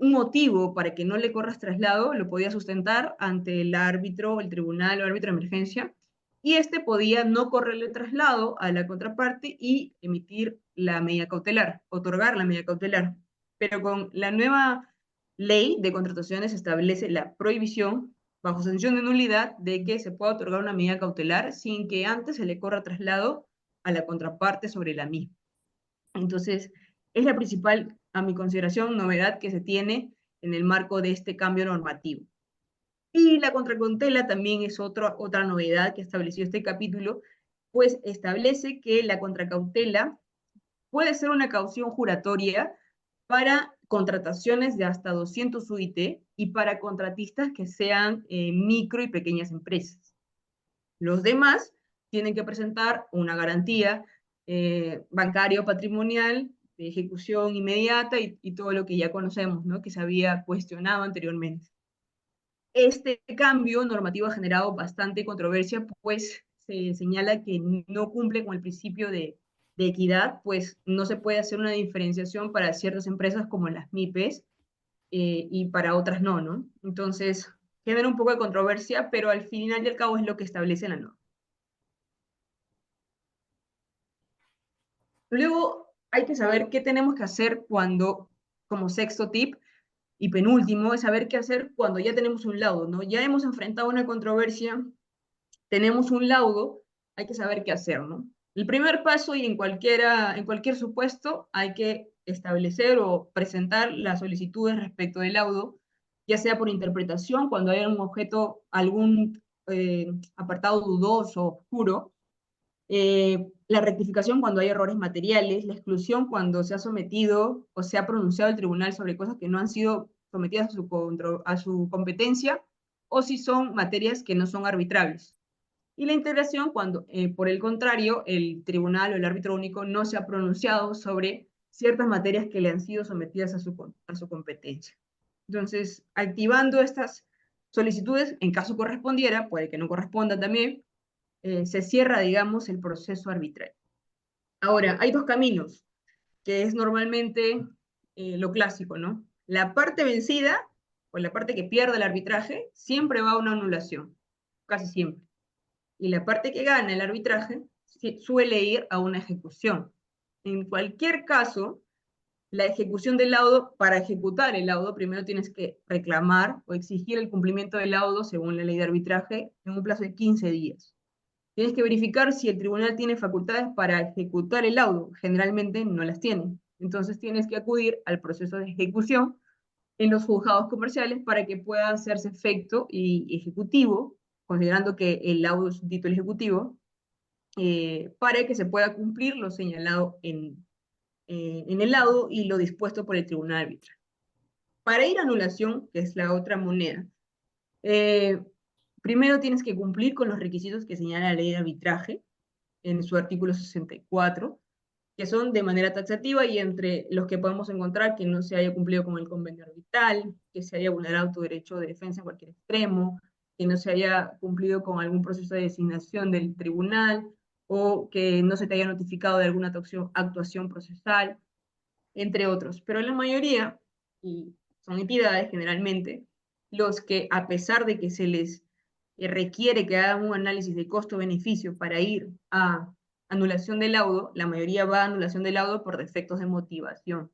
motivo para que no le corras traslado, lo podías sustentar ante el árbitro, el tribunal o árbitro de emergencia, y este podía no correrle traslado a la contraparte y emitir la medida cautelar, otorgar la medida cautelar. Pero con la nueva ley de contrataciones establece la prohibición, bajo sanción de nulidad, de que se pueda otorgar una medida cautelar sin que antes se le corra traslado a la contraparte sobre la misma. Entonces, es la principal, a mi consideración, novedad que se tiene en el marco de este cambio normativo. Y la contracautela también es otra novedad que estableció este capítulo, pues establece que la contracautela puede ser una caución juratoria para contrataciones de hasta 200 UIT y para contratistas que sean micro y pequeñas empresas. Los demás tienen que presentar una garantía bancaria o patrimonial de ejecución inmediata y todo lo que ya conocemos, ¿no? Que se había cuestionado anteriormente. Este cambio normativo ha generado bastante controversia, pues se señala que no cumple con el principio de equidad, pues no se puede hacer una diferenciación para ciertas empresas como las MIPES y para otras no, ¿no? Entonces, genera un poco de controversia, pero al final y al cabo es lo que establece la norma. Luego hay que saber qué tenemos que hacer cuando, como sexto tip y penúltimo, es saber qué hacer cuando ya tenemos un laudo, ¿no? Ya hemos enfrentado una controversia, tenemos un laudo, hay que saber qué hacer, ¿no? El primer paso, y en cualquier supuesto, hay que establecer o presentar las solicitudes respecto del laudo, ya sea por interpretación, cuando haya un objeto, algún apartado dudoso, oscuro, la rectificación cuando hay errores materiales, la exclusión cuando se ha sometido o se ha pronunciado el tribunal sobre cosas que no han sido sometidas a su competencia, o si son materias que no son arbitrables. Y la integración cuando, por el contrario, el tribunal o el árbitro único no se ha pronunciado sobre ciertas materias que le han sido sometidas a su competencia. Entonces, activando estas solicitudes, en caso correspondiera, puede que no corresponda también, se cierra, digamos, el proceso arbitral. Ahora, hay dos caminos, que es normalmente lo clásico, ¿no? La parte vencida, o la parte que pierde el arbitraje, siempre va a una anulación, casi siempre. Y la parte que gana el arbitraje suele ir a una ejecución. En cualquier caso, la ejecución del laudo, para ejecutar el laudo, primero tienes que reclamar o exigir el cumplimiento del laudo según la ley de arbitraje en un plazo de 15 días. Tienes que verificar si el tribunal tiene facultades para ejecutar el laudo. Generalmente no las tiene. Entonces tienes que acudir al proceso de ejecución en los juzgados comerciales para que pueda hacerse efecto y ejecutivo, considerando que el laudo es un título ejecutivo, para que se pueda cumplir lo señalado en el laudo y lo dispuesto por el tribunal arbitral. Para ir a anulación, que es la otra moneda, primero tienes que cumplir con los requisitos que señala la ley de arbitraje en su artículo 64, que son de manera taxativa y entre los que podemos encontrar que no se haya cumplido con el convenio arbitral, que se haya vulnerado tu derecho de defensa en cualquier extremo, que no se haya cumplido con algún proceso de designación del tribunal, o que no se te haya notificado de alguna actuación procesal, entre otros. Pero la mayoría, y son entidades generalmente, los que a pesar de que se les requiere que hagan un análisis de costo-beneficio para ir a anulación del laudo, la mayoría va a anulación del laudo por defectos de motivación.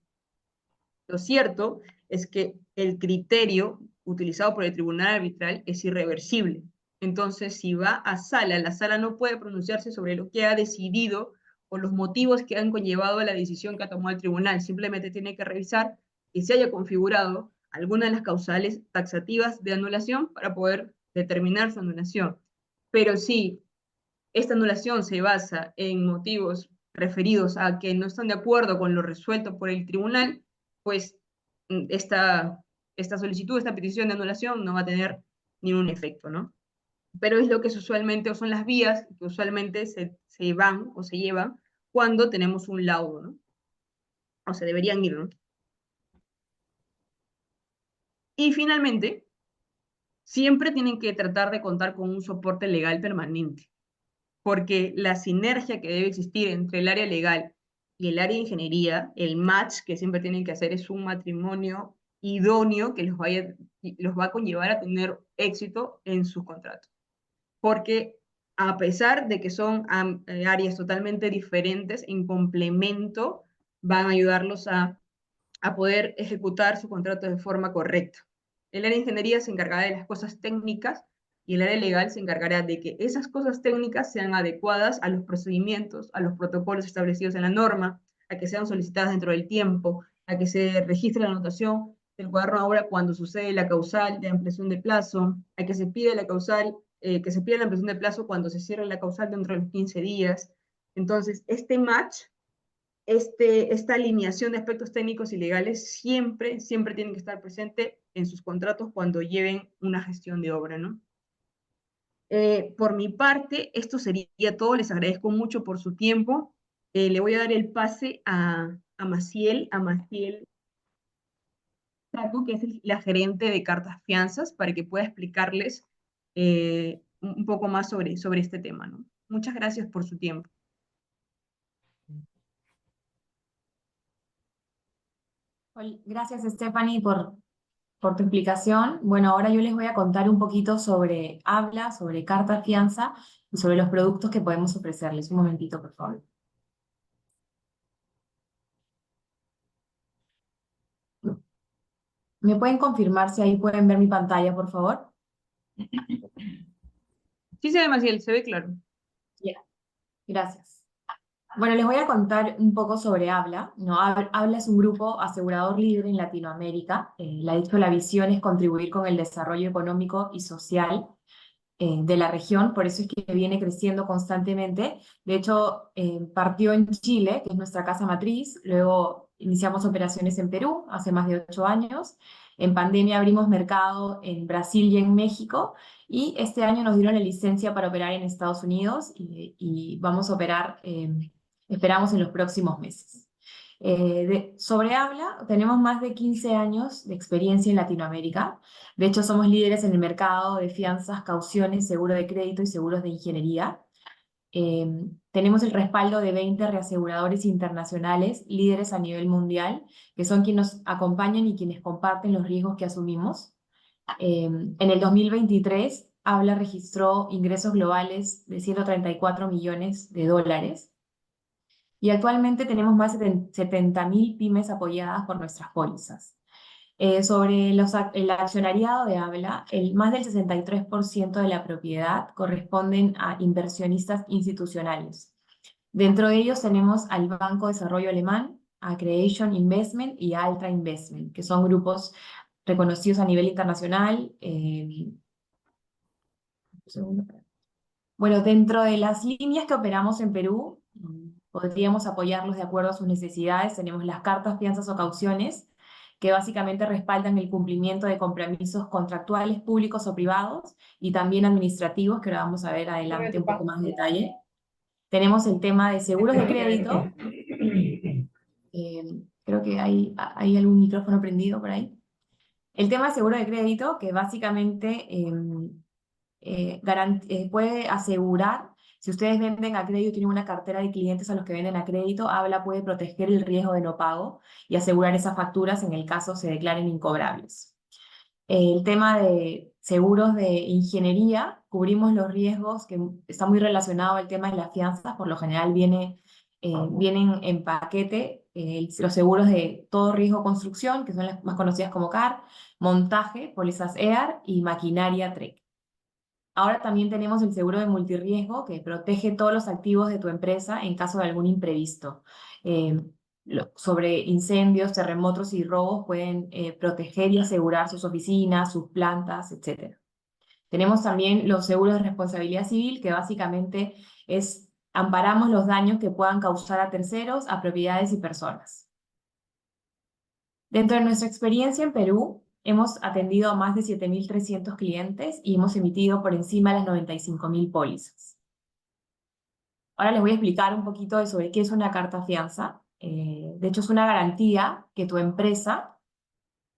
Lo cierto es que el criterio utilizado por el tribunal arbitral es irreversible. Entonces, si va a sala, la sala no puede pronunciarse sobre lo que ha decidido o los motivos que han conllevado a la decisión que ha tomado el tribunal. Simplemente tiene que revisar que se haya configurado alguna de las causales taxativas de anulación para poder determinar su anulación. Pero si esta anulación se basa en motivos referidos a que no están de acuerdo con lo resuelto por el tribunal, pues esta solicitud, esta petición de anulación no va a tener ningún efecto, ¿no? Pero es lo que usualmente, o son las vías que usualmente se van o se llevan cuando tenemos un laudo, ¿no? O se deberían ir, ¿no? Y finalmente, siempre tienen que tratar de contar con un soporte legal permanente, porque la sinergia que debe existir entre el área legal y el área de ingeniería, el match que siempre tienen que hacer es un matrimonio idóneo que los va a conllevar a tener éxito en sus contratos. Porque a pesar de que son áreas totalmente diferentes, en complemento van a ayudarlos a poder ejecutar su contrato de forma correcta. El área de ingeniería se encargará de las cosas técnicas y el área legal se encargará de que esas cosas técnicas sean adecuadas a los procedimientos, a los protocolos establecidos en la norma, a que sean solicitadas dentro del tiempo, a que se registre la anotación del cuaderno ahora cuando sucede la causal de ampliación de plazo, a que se pida la causal, que se pida la ampliación de plazo cuando se cierre la causal dentro de los 15 días. Entonces, este match, esta alineación de aspectos técnicos y legales siempre tienen que estar presente en sus contratos cuando lleven una gestión de obra, ¿no? Por mi parte, esto sería todo. Les agradezco mucho por su tiempo. Le voy a dar el pase a Maciel Traco, que es la gerente de cartas fianzas, para que pueda explicarles un poco más sobre este tema, ¿no? Muchas gracias por su tiempo. Gracias, Stephanie, por tu explicación. Bueno, ahora yo les voy a contar un poquito sobre Habla, sobre carta fianza y sobre los productos que podemos ofrecerles. Un momentito, por favor. ¿Me pueden confirmar si ahí pueden ver mi pantalla, por favor? Sí se ve, Maciel, se ve claro. Yeah. Gracias. Bueno, les voy a contar un poco sobre Habla, ¿no? Habla es un grupo asegurador líder en Latinoamérica. De hecho, la visión es contribuir con el desarrollo económico y social de la región, por eso es que viene creciendo constantemente. De hecho, partió en Chile, que es nuestra casa matriz, luego iniciamos operaciones en Perú hace más de 8 años, en pandemia abrimos mercado en Brasil y en México, y este año nos dieron la licencia para operar en Estados Unidos y vamos a operar, esperamos, en los próximos meses. Sobre Habla, tenemos más de 15 años de experiencia en Latinoamérica. De hecho, somos líderes en el mercado de fianzas, cauciones, seguro de crédito y seguros de ingeniería. Tenemos el respaldo de 20 reaseguradores internacionales, líderes a nivel mundial, que son quienes nos acompañan y quienes comparten los riesgos que asumimos. En el 2023, Habla registró ingresos globales de $134 millones. Y actualmente tenemos más de 70.000 pymes apoyadas por nuestras pólizas. Sobre el accionariado de Habla, más del 63% de la propiedad corresponden a inversionistas institucionales. Dentro de ellos tenemos al Banco de Desarrollo Alemán, a Creation Investment y a Altra Investment, que son grupos reconocidos a nivel internacional. Bueno, dentro de las líneas que operamos en Perú, podríamos apoyarlos de acuerdo a sus necesidades. Tenemos las cartas, fianzas o cauciones, que básicamente respaldan el cumplimiento de compromisos contractuales públicos o privados y también administrativos, que ahora vamos a ver adelante un poco más de detalle. Tenemos el tema de seguros de crédito. Creo que hay algún micrófono prendido por ahí. El tema de seguro de crédito, que básicamente puede asegurar, si ustedes venden a crédito, tienen una cartera de clientes a los que venden a crédito, Habla puede proteger el riesgo de no pago y asegurar esas facturas en el caso se declaren incobrables. El tema de seguros de ingeniería, cubrimos los riesgos que está muy relacionado al tema de las fianzas, por lo general vienen en paquete los seguros de todo riesgo construcción, que son las más conocidas como CAR, montaje, pólizas EAR y maquinaria TREC. Ahora también tenemos el seguro de multirriesgo que protege todos los activos de tu empresa en caso de algún imprevisto. Sobre incendios, terremotos y robos pueden proteger y asegurar sus oficinas, sus plantas, etc. Tenemos también los seguros de responsabilidad civil, que básicamente amparamos los daños que puedan causar a terceros, a propiedades y personas. Dentro de nuestra experiencia en Perú, hemos atendido a más de 7.300 clientes y hemos emitido por encima de las 95.000 pólizas. Ahora les voy a explicar un poquito sobre qué es una carta fianza. De hecho, es una garantía que tu empresa,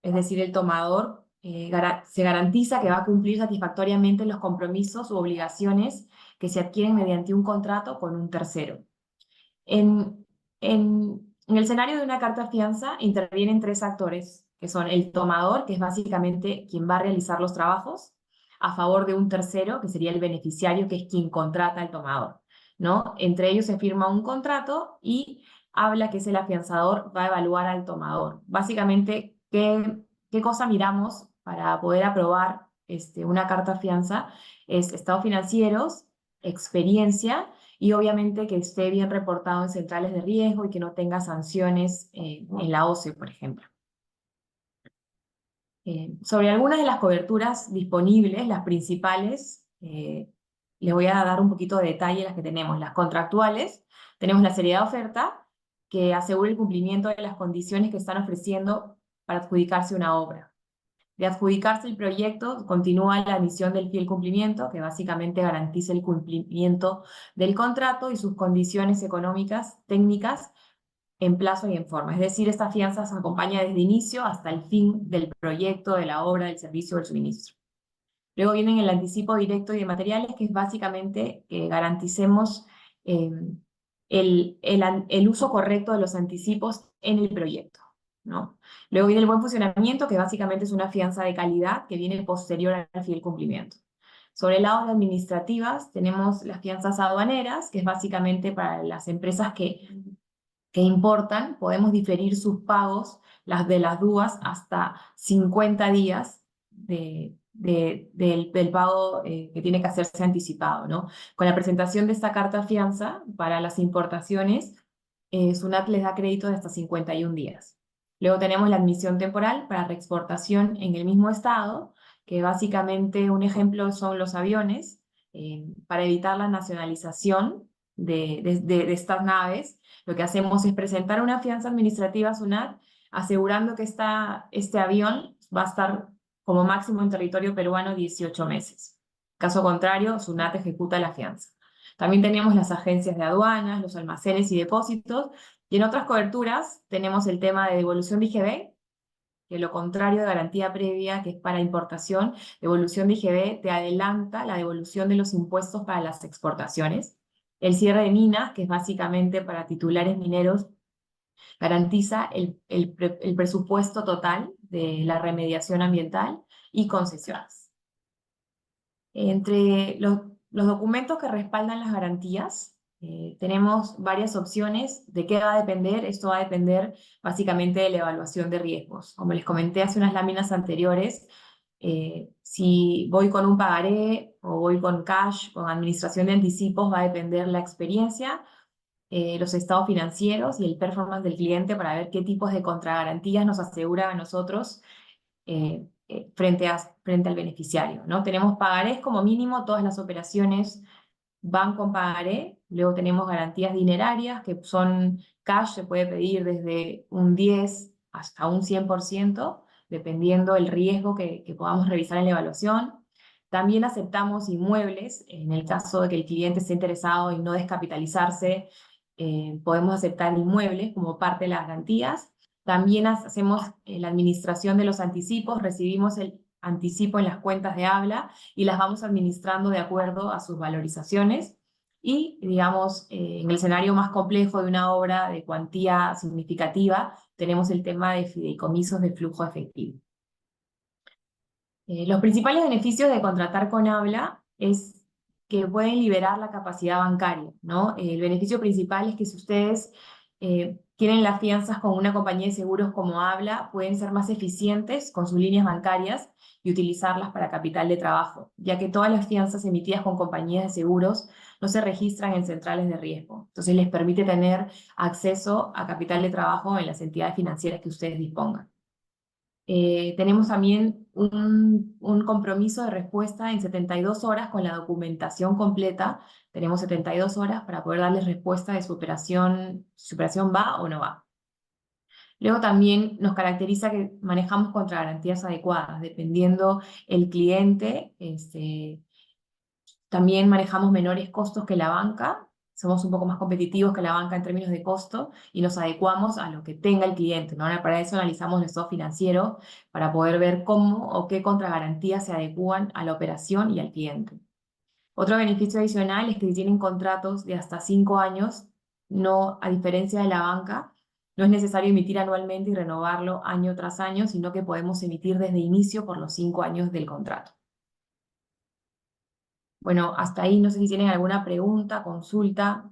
es decir, el tomador, se garantiza que va a cumplir satisfactoriamente los compromisos u obligaciones que se adquieren mediante un contrato con un tercero. En el escenario de una carta fianza intervienen tres actores, que son el tomador, que es básicamente quien va a realizar los trabajos, a favor de un tercero, que sería el beneficiario, que es quien contrata al tomador, ¿no? Entre ellos se firma un contrato y Habla, que es el afianzador, va a evaluar al tomador. Básicamente, ¿qué cosa miramos para poder aprobar una carta fianza? Es estados financieros, experiencia, y obviamente que esté bien reportado en centrales de riesgo y que no tenga sanciones en la OCE, por ejemplo. Sobre algunas de las coberturas disponibles, las principales, les voy a dar un poquito de detalle las que tenemos. Las contractuales, tenemos la seriedad de oferta, que asegura el cumplimiento de las condiciones que están ofreciendo para adjudicarse una obra. De adjudicarse el proyecto, continúa la misión del fiel cumplimiento, que básicamente garantiza el cumplimiento del contrato y sus condiciones económicas, técnicas, en plazo y en forma. Es decir, esta fianza se acompaña desde inicio hasta el fin del proyecto, de la obra, del servicio o del suministro. Luego viene el anticipo directo y de materiales, que es básicamente que garanticemos el uso correcto de los anticipos en el proyecto, ¿no? Luego viene el buen funcionamiento, que básicamente es una fianza de calidad que viene posterior al fiel cumplimiento. Sobre el lado de administrativas, tenemos las fianzas aduaneras, que es básicamente para las empresas que importan, podemos diferir sus pagos, de las DUAs, hasta 50 días del pago que tiene que hacerse anticipado, ¿no? Con la presentación de esta carta fianza para las importaciones, SUNAT les da crédito de hasta 51 días. Luego tenemos la admisión temporal para reexportación en el mismo estado, que básicamente un ejemplo son los aviones, para evitar la nacionalización de estas naves. Lo que hacemos es presentar una fianza administrativa a SUNAT, asegurando que este avión va a estar como máximo en territorio peruano 18 meses. Caso contrario, SUNAT ejecuta la fianza. También tenemos las agencias de aduanas, los almacenes y depósitos, y en otras coberturas tenemos el tema de devolución de IGB, que lo contrario de garantía previa, que es para importación, devolución de IGB te adelanta la devolución de los impuestos para las exportaciones. El cierre de minas, que es básicamente para titulares mineros, garantiza el presupuesto total de la remediación ambiental y concesiones. Entre los documentos que respaldan las garantías, tenemos varias opciones. ¿De qué va a depender? Esto va a depender básicamente de la evaluación de riesgos. Como les comenté hace unas láminas anteriores, si voy con un pagaré o voy con cash, con administración de anticipos, va a depender la experiencia, los estados financieros y el performance del cliente para ver qué tipos de contragarantías nos aseguran a nosotros frente al beneficiario, ¿no? Tenemos pagarés como mínimo, todas las operaciones van con pagaré. Luego tenemos garantías dinerarias, que son cash, se puede pedir desde un 10 hasta un 100%, dependiendo el riesgo que podamos revisar en la evaluación. También aceptamos inmuebles, en el caso de que el cliente esté interesado en no descapitalizarse, podemos aceptar inmuebles como parte de las garantías. También hacemos la administración de los anticipos, recibimos el anticipo en las cuentas de Habla y las vamos administrando de acuerdo a sus valorizaciones. Y, digamos, en el escenario más complejo de una obra de cuantía significativa, tenemos el tema de fideicomisos de flujo efectivo. Los principales beneficios de contratar con Habla es que pueden liberar la capacidad bancaria, ¿no? El beneficio principal es que si ustedes tienen las fianzas con una compañía de seguros como Habla, pueden ser más eficientes con sus líneas bancarias y utilizarlas para capital de trabajo, ya que todas las fianzas emitidas con compañías de seguros no se registran en centrales de riesgo. Entonces les permite tener acceso a capital de trabajo en las entidades financieras que ustedes dispongan. Tenemos también un compromiso de respuesta en 72 horas con la documentación completa. Tenemos 72 horas para poder darles respuesta de si su operación va o no va. Luego también nos caracteriza que manejamos contragarantías adecuadas, dependiendo el cliente. También manejamos menores costos que la banca. Somos un poco más competitivos que la banca en términos de costo y nos adecuamos a lo que tenga el cliente, ¿no? Para eso analizamos el estado financiero para poder ver cómo o qué contragarantías se adecúan a la operación y al cliente. Otro beneficio adicional es que si tienen contratos de hasta 5 años, no, a diferencia de la banca, no es necesario emitir anualmente y renovarlo año tras año, sino que podemos emitir desde inicio por los 5 años del contrato. Bueno, hasta ahí no sé si tienen alguna pregunta, consulta.